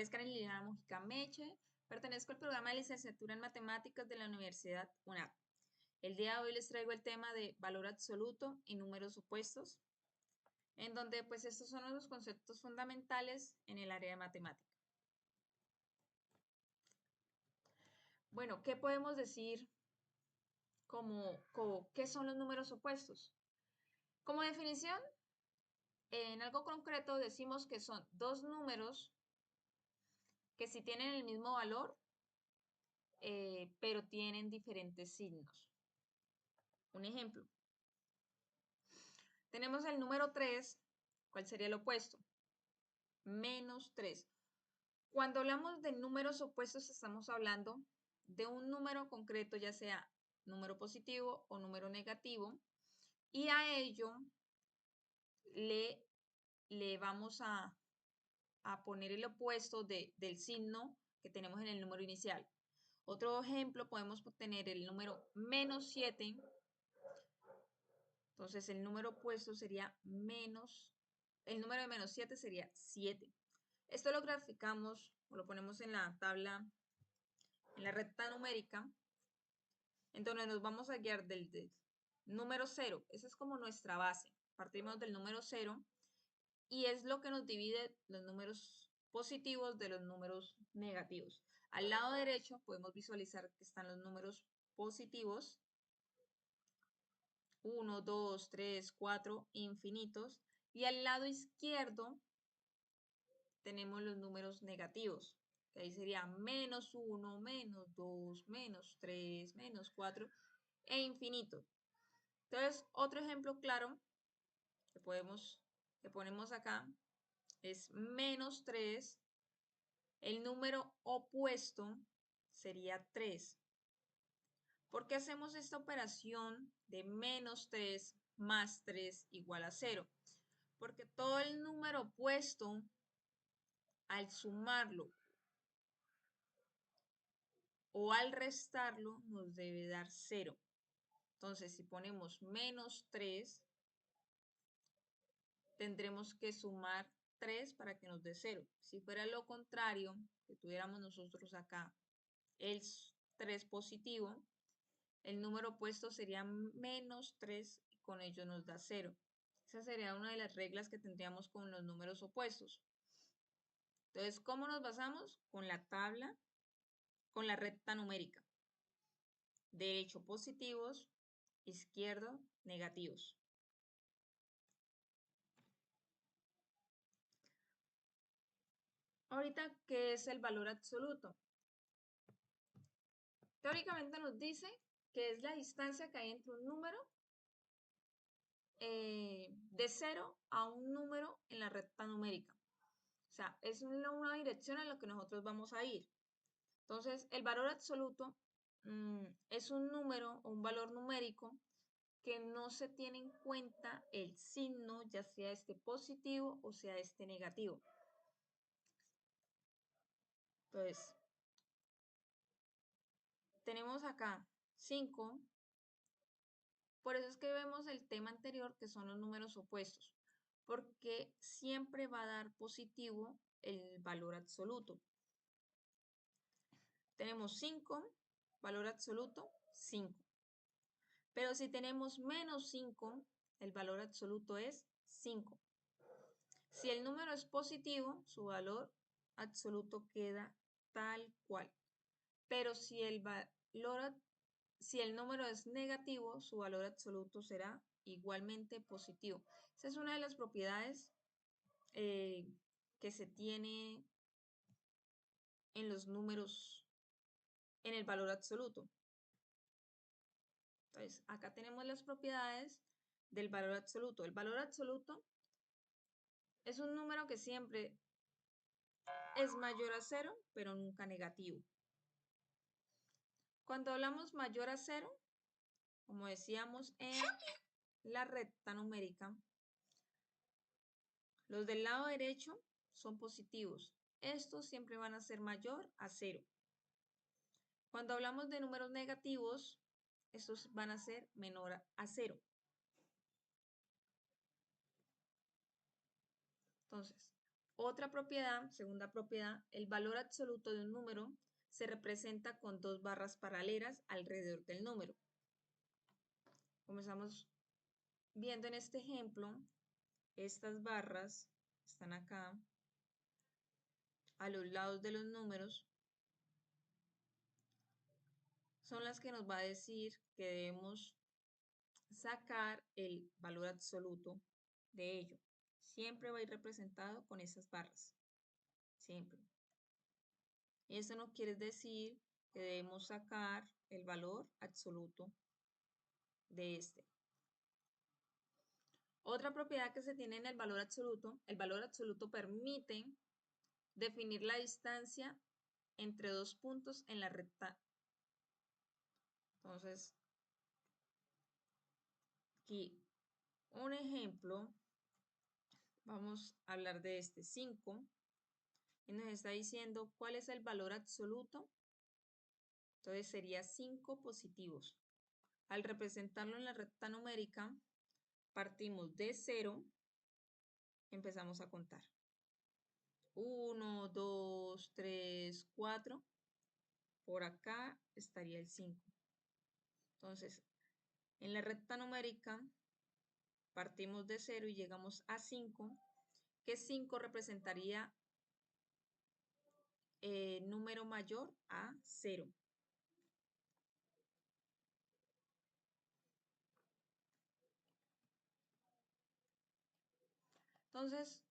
nombre es Karen Liliana Mujica Meche, pertenezco al programa de licenciatura en matemáticas de la Universidad UNAP. El día de hoy les traigo el tema de valor absoluto y números opuestos, en donde pues estos son los conceptos fundamentales en el área de matemática. Bueno, ¿qué podemos decir qué son los números opuestos? Como definición, en algo concreto decimos que son dos números que sí tienen el mismo valor, pero tienen diferentes signos. Un ejemplo. Tenemos el número 3, ¿cuál sería el opuesto? Menos 3. Cuando hablamos de números opuestos estamos hablando de un número concreto, ya sea número positivo o número negativo, y a ello le vamos a poner el opuesto del signo que tenemos en el número inicial. Otro ejemplo, podemos tener el número menos 7. Entonces el número opuesto sería el número de menos 7 sería 7. Esto lo graficamos o lo ponemos en la tabla, en la recta numérica, en donde nos vamos a guiar del número 0. Esa es como nuestra base. Partimos del número 0 y es lo que nos divide los números positivos de los números negativos. Al lado derecho podemos visualizar que están los números positivos, 1, 2, 3, 4, infinitos, y al lado izquierdo tenemos los números negativos, que ahí sería menos 1, menos 2, menos 3, menos 4 e infinito. Entonces, otro ejemplo claro que ponemos acá es menos 3. El número opuesto sería 3. ¿Por qué hacemos esta operación de menos 3 más 3 igual a 0? Porque todo el número opuesto, al sumarlo o al restarlo, nos debe dar 0. Entonces, si ponemos menos 3, tendremos que sumar 3 para que nos dé 0. Si fuera lo contrario, que tuviéramos nosotros acá el 3 positivo, el número opuesto sería menos 3 y con ello nos da 0. Esa sería una de las reglas que tendríamos con los números opuestos. Entonces, ¿cómo nos basamos? Con la tabla, con la recta numérica. Derecho positivos, izquierdo negativos. Ahorita, ¿qué es el valor absoluto? Teóricamente nos dice que es la distancia que hay entre un número de 0 a un número en la recta numérica. O sea, es una dirección a la que nosotros vamos a ir. Entonces, el valor absoluto es un número o un valor numérico que no se tiene en cuenta el signo, ya sea este positivo o sea este negativo. Entonces, tenemos acá 5. Por eso es que vemos el tema anterior, que son los números opuestos, porque siempre va a dar positivo el valor absoluto. Tenemos 5, valor absoluto 5. Pero si tenemos menos 5, el valor absoluto es 5. Si el número es positivo, su valor absoluto queda tal cual. Pero si el número es negativo, su valor absoluto será igualmente positivo. Esa es una de las propiedades que se tiene en los números, en el valor absoluto. Entonces, acá tenemos las propiedades del valor absoluto. El valor absoluto es un número que siempre es mayor a 0, pero nunca negativo. Cuando hablamos mayor a 0, como decíamos en la recta numérica, los del lado derecho son positivos. Estos siempre van a ser mayor a 0. Cuando hablamos de números negativos, estos van a ser menor a 0. Entonces, Otra propiedad, segunda propiedad, el valor absoluto de un número se representa con dos barras paralelas alrededor del número. Como estamos viendo en este ejemplo, estas barras están acá a los lados de los números, son las que nos va a decir que debemos sacar el valor absoluto de ello. Siempre va a ir representado con esas barras, siempre. Y eso nos quiere decir que debemos sacar el valor absoluto de este. Otra propiedad que se tiene en el valor absoluto permite definir la distancia entre dos puntos en la recta. Entonces, aquí un ejemplo, vamos a hablar de este 5, y nos está diciendo cuál es el valor absoluto. Entonces sería 5 positivos. Al representarlo en la recta numérica, partimos de 0, empezamos a contar. 1, 2, 3, 4. Por acá estaría el 5. Entonces, en la recta numérica, partimos de 0 y llegamos a 5, que 5 representaría número mayor a 0. Entonces,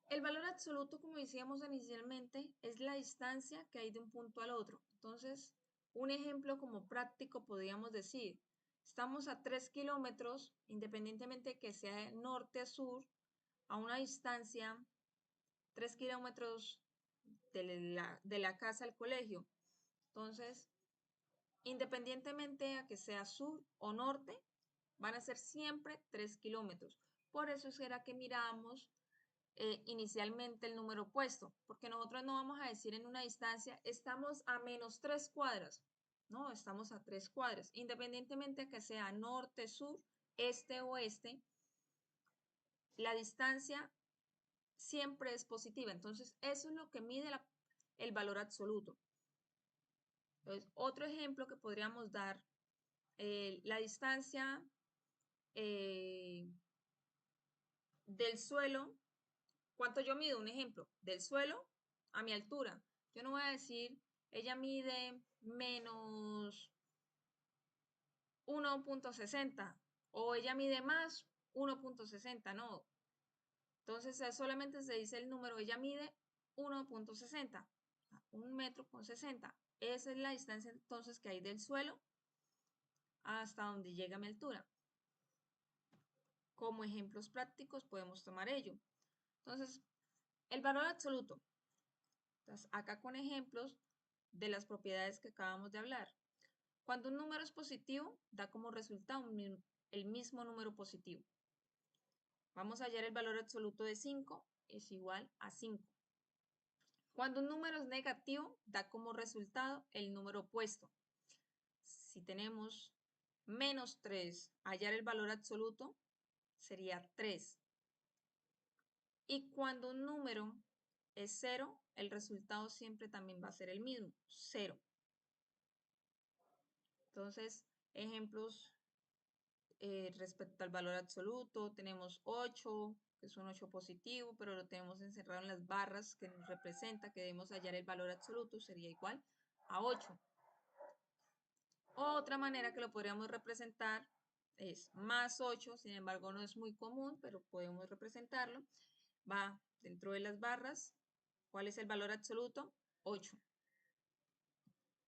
el valor absoluto, como decíamos inicialmente, es la distancia que hay de un punto al otro. Entonces, un ejemplo como práctico podríamos decir, estamos a 3 kilómetros, independientemente de que sea de norte a sur, a una distancia 3 kilómetros de la casa al colegio. Entonces, independientemente a que sea sur o norte, van a ser siempre 3 kilómetros. Por eso será que miramos inicialmente el número opuesto, porque nosotros no vamos a decir en una distancia, estamos a menos 3 cuadras. No, estamos a 3 cuadras. Independientemente de que sea norte, sur, este o oeste, la distancia siempre es positiva. Entonces, eso es lo que mide el valor absoluto. Entonces, otro ejemplo que podríamos dar, la distancia del suelo, ¿cuánto yo mido? Un ejemplo, del suelo a mi altura. Yo no voy a decir, ella mide menos 1.60 o ella mide más 1.60, no. Entonces, solamente se dice el número, ella mide 1.60, 1,60 m. Esa es la distancia entonces que hay del suelo hasta donde llega mi altura. Como ejemplos prácticos podemos tomar ello. Entonces, el valor absoluto. Entonces, acá con ejemplos de las propiedades que acabamos de hablar. Cuando un número es positivo, da como resultado el mismo número positivo. Vamos a hallar el valor absoluto de 5 es igual a 5. Cuando un número es negativo, da como resultado el número opuesto. Si tenemos menos 3, hallar el valor absoluto sería 3. Y cuando un número es 0, el resultado siempre también va a ser el mismo, 0. Entonces, ejemplos respecto al valor absoluto, tenemos 8, que es un 8 positivo, pero lo tenemos encerrado en las barras que nos representa que debemos hallar el valor absoluto, sería igual a 8. Otra manera que lo podríamos representar es más 8, sin embargo no es muy común, pero podemos representarlo. Va dentro de las barras. ¿Cuál es el valor absoluto? 8.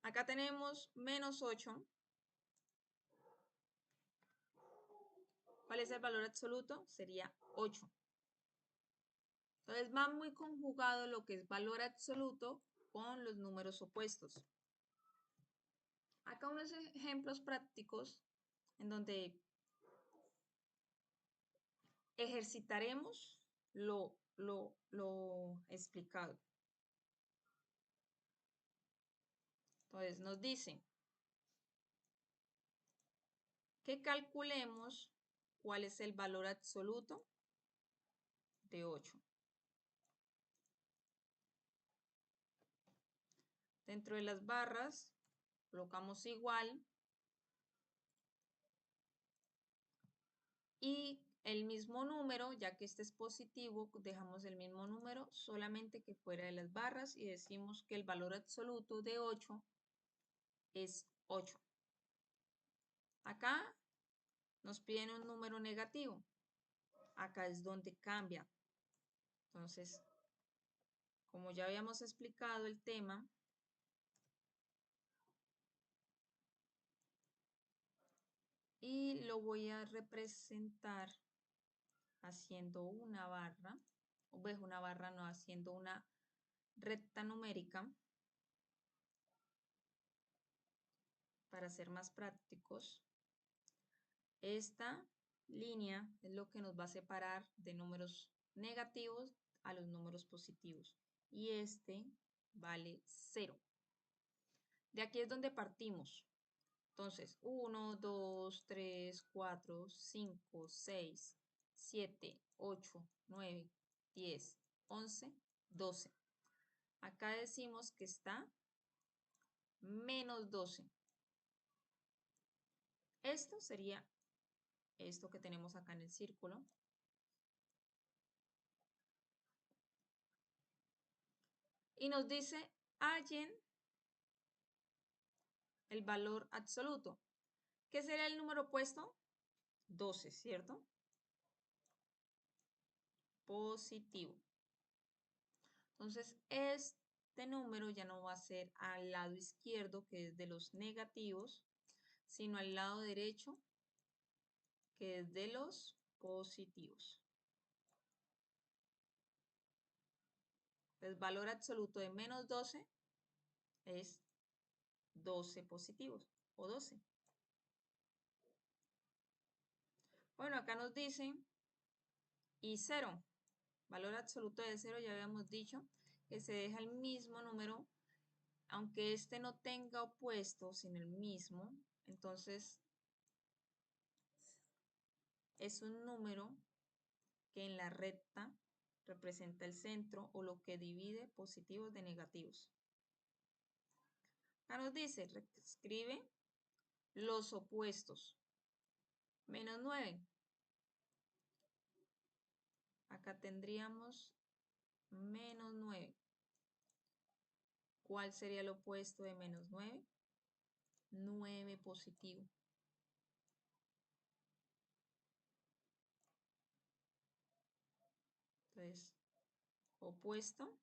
Acá tenemos menos 8. ¿Cuál es el valor absoluto? Sería 8. Entonces va muy conjugado lo que es valor absoluto con los números opuestos. Acá unos ejemplos prácticos en donde ejercitaremos lo explicado. Entonces nos dicen que calculemos cuál es el valor absoluto de 8. Dentro de las barras colocamos igual y el mismo número, ya que este es positivo, dejamos el mismo número solamente que fuera de las barras y decimos que el valor absoluto de 8 es 8. Acá nos piden un número negativo. Acá es donde cambia. Entonces, como ya habíamos explicado el tema, y lo voy a representar haciendo una barra, o ves una barra no, haciendo una recta numérica para ser más prácticos. Esta línea es lo que nos va a separar de números negativos a los números positivos y este vale 0. De aquí es donde partimos. Entonces, 1, 2, 3, 4, 5, 6, 7, 8, 9, 10, 11, 12. Acá decimos que está menos 12. Esto sería esto que tenemos acá en el círculo. Y nos dice, hallen el valor absoluto. ¿Qué sería el número opuesto? 12, ¿cierto? Positivo. Entonces, este número ya no va a ser al lado izquierdo, que es de los negativos, sino al lado derecho, que es de los positivos. El valor absoluto de menos 12 es 12 positivos o 12. Bueno, acá nos dicen y 0. Valor absoluto de 0 ya habíamos dicho que se deja el mismo número, aunque este no tenga opuesto, sino el mismo. Entonces, es un número que en la recta representa el centro o lo que divide positivos de negativos. Acá nos dice, escribe los opuestos. Menos 9. Acá tendríamos menos 9. ¿Cuál sería el opuesto de menos 9? 9 positivo. Entonces, opuesto,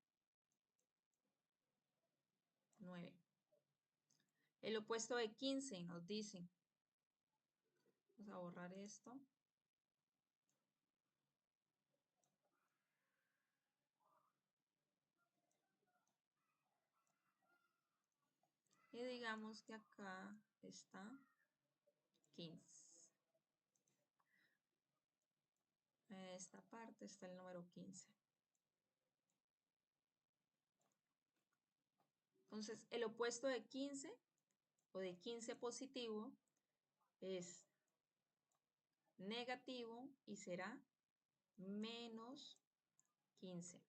9. El opuesto de 15 nos dicen. Vamos a borrar esto. Y digamos que acá está 15. En esta parte está el número 15. Entonces, el opuesto de 15 o de 15 positivo es negativo y será menos 15.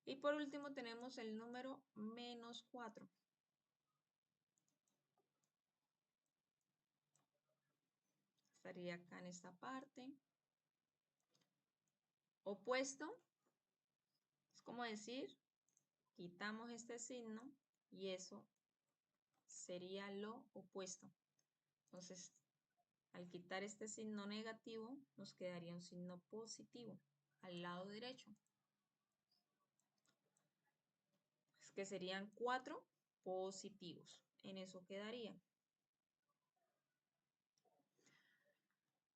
Y por último tenemos el número menos 4. Estaría acá en esta parte. Opuesto, es como decir, quitamos este signo y eso sería lo opuesto. Entonces, al quitar este signo negativo, nos quedaría un signo positivo al lado derecho. Es que serían 4 positivos. En eso quedaría.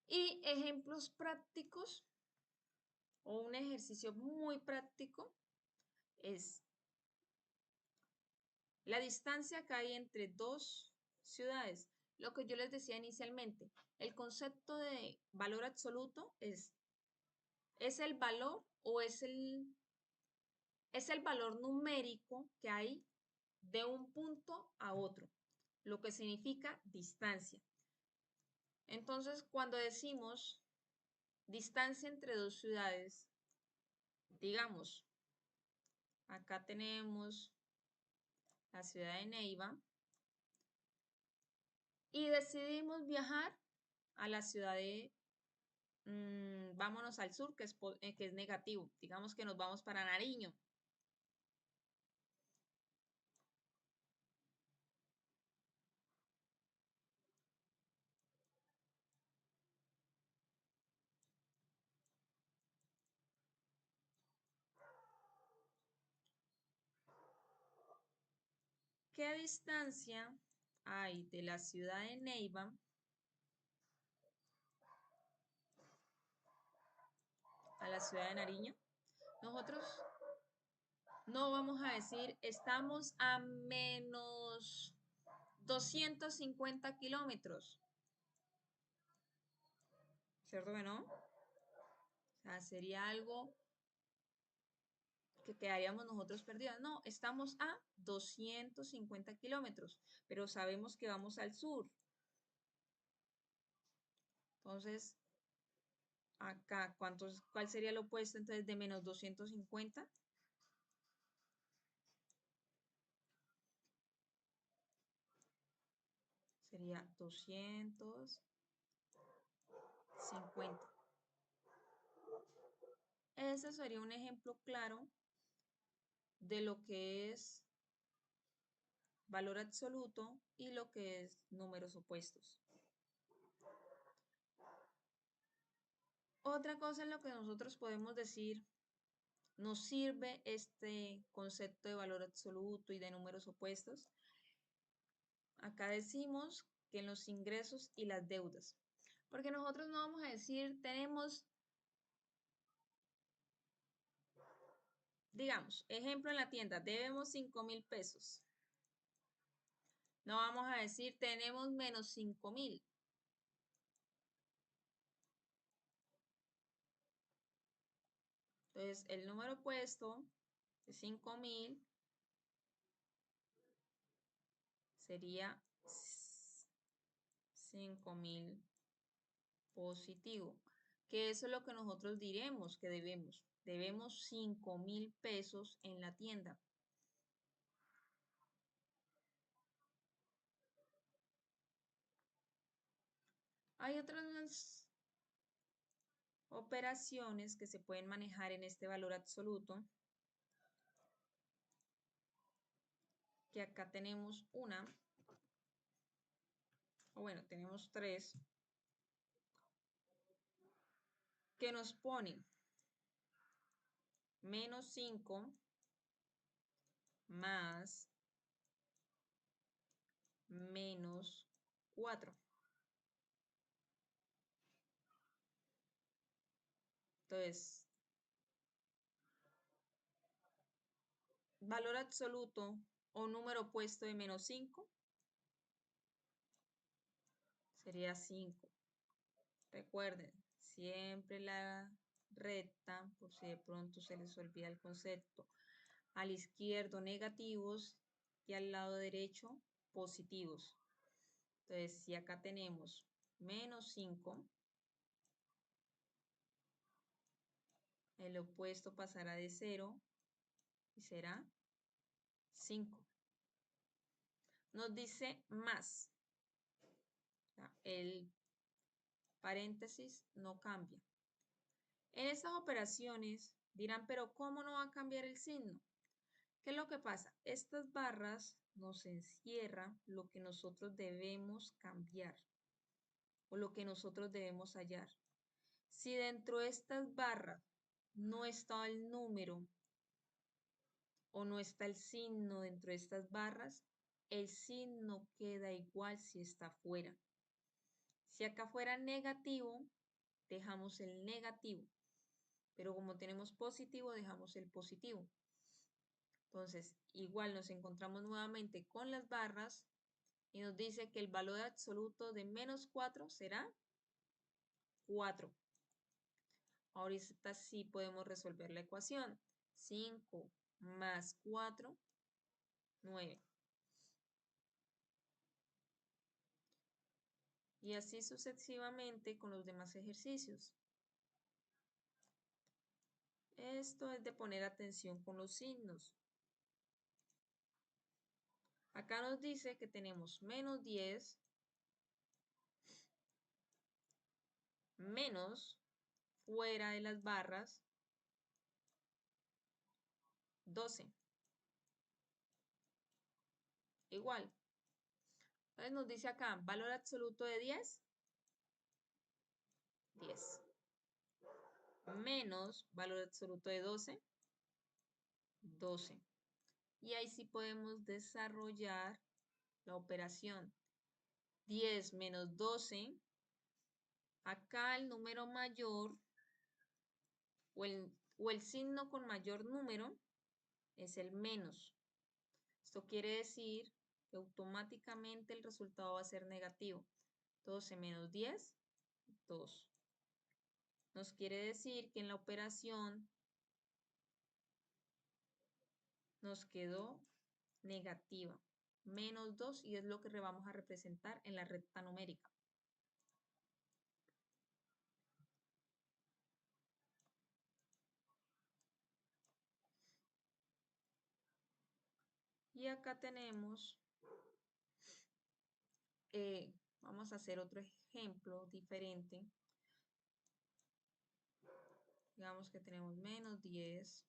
Y ejemplos prácticos o un ejercicio muy práctico es la distancia que hay entre dos ciudades. Lo que yo les decía inicialmente, el concepto de valor absoluto ¿es el valor o es el valor numérico que hay de un punto a otro, lo que significa distancia? Entonces, cuando decimos Distancia entre dos ciudades. Digamos, acá tenemos la ciudad de Neiva y decidimos viajar a la ciudad de, vámonos al sur, que es negativo. Digamos que nos vamos para Nariño. ¿Qué distancia hay de la ciudad de Neiva a la ciudad de Nariño? Nosotros no vamos a decir estamos a menos 250 kilómetros, ¿cierto que no? O sea, sería algo que quedaríamos nosotros perdidas. No, estamos a 250 kilómetros, pero sabemos que vamos al sur. Entonces, acá, ¿cuál sería el opuesto entonces de menos 250? Sería 250. Ese sería un ejemplo claro de lo que es valor absoluto y lo que es números opuestos. Otra cosa en lo que nosotros podemos decir, nos sirve este concepto de valor absoluto y de números opuestos. Acá decimos que en los ingresos y las deudas, porque nosotros no vamos a decir tenemos, digamos, ejemplo en la tienda, debemos 5.000 pesos. No vamos a decir tenemos menos 5.000. Entonces, el número opuesto de 5.000 sería 5.000 positivo, que eso es lo que nosotros diremos que debemos. Debemos 5.000 pesos en la tienda. Hay otras operaciones que se pueden manejar en este valor absoluto, que acá tenemos una, o bueno, tenemos tres, que nos ponen menos 5 más menos 4. Entonces, valor absoluto o número opuesto de menos 5 sería 5. Recuerden, siempre la recta, por si de pronto se les olvida el concepto, al izquierdo negativos y al lado derecho positivos. Entonces, si acá tenemos menos 5, el opuesto pasará de 0 y será 5. Nos dice más. El paréntesis no cambia. En estas operaciones dirán, pero ¿cómo no va a cambiar el signo? ¿Qué es lo que pasa? Estas barras nos encierran lo que nosotros debemos cambiar o lo que nosotros debemos hallar. Si dentro de estas barras no está el número o no está el signo dentro de estas barras, el signo queda igual si está fuera. Si acá fuera negativo, dejamos el negativo, pero como tenemos positivo, dejamos el positivo. Entonces, igual nos encontramos nuevamente con las barras y nos dice que el valor absoluto de menos 4 será 4. Ahorita sí podemos resolver la ecuación. 5 más 4, 9. Y así sucesivamente con los demás ejercicios. Esto es de poner atención con los signos. Acá nos dice que tenemos menos 10 menos fuera de las barras 12. Igual. Entonces nos dice acá, valor absoluto de 10, 10. Menos valor absoluto de 12, 12. Y ahí sí podemos desarrollar la operación. 10 menos 12. Acá el número mayor o el signo con mayor número es el menos. Esto quiere decir que automáticamente el resultado va a ser negativo. 12 menos 10, 2. Nos quiere decir que en la operación nos quedó negativa. Menos 2 y es lo que vamos a representar en la recta numérica. Y acá tenemos, vamos a hacer otro ejemplo diferente. Digamos que tenemos menos 10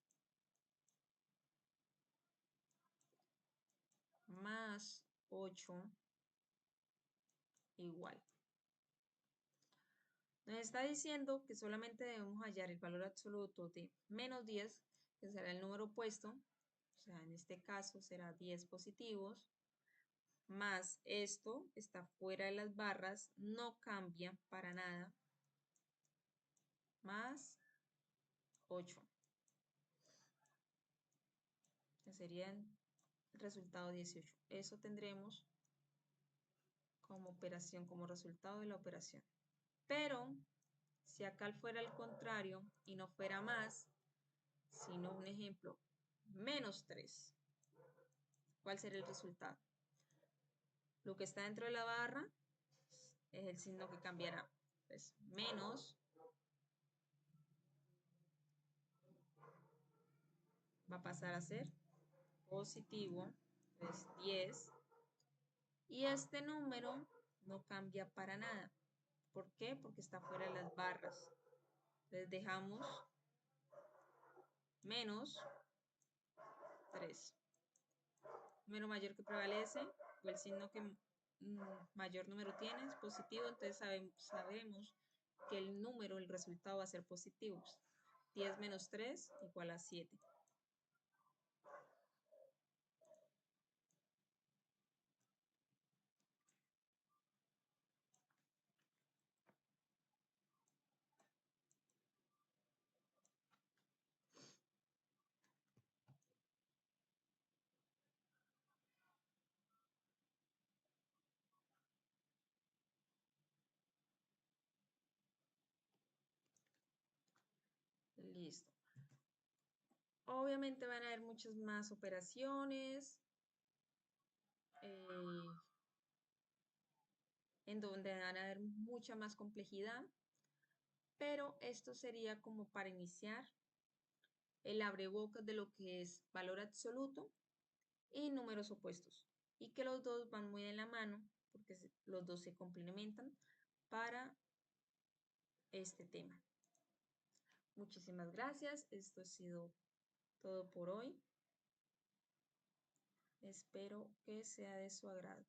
más 8 igual. Nos está diciendo que solamente debemos hallar el valor absoluto de menos 10, que será el número opuesto, o sea, en este caso será 10 positivos, más esto está fuera de las barras, no cambia para nada, más 8. Que sería el resultado 18. Eso tendremos como operación, como resultado de la operación. Pero si acá fuera al contrario y no fuera más, sino un ejemplo, menos 3, ¿cuál sería el resultado? Lo que está dentro de la barra es el signo que cambiará. Pues menos va a pasar a ser positivo, es 10. Y este número no cambia para nada. ¿Por qué? Porque está fuera de las barras. Les dejamos menos 3. Número mayor que prevalece, o el signo que mayor número tiene es positivo, entonces sabemos que el número, el resultado va a ser positivo. 10 menos 3 igual a 7. Listo. Obviamente van a haber muchas más operaciones en donde van a haber mucha más complejidad, pero esto sería como para iniciar el abrebocas de lo que es valor absoluto y números opuestos, y que los dos van muy de la mano porque los dos se complementan para este tema. Muchísimas gracias. Esto ha sido todo por hoy. Espero que sea de su agrado.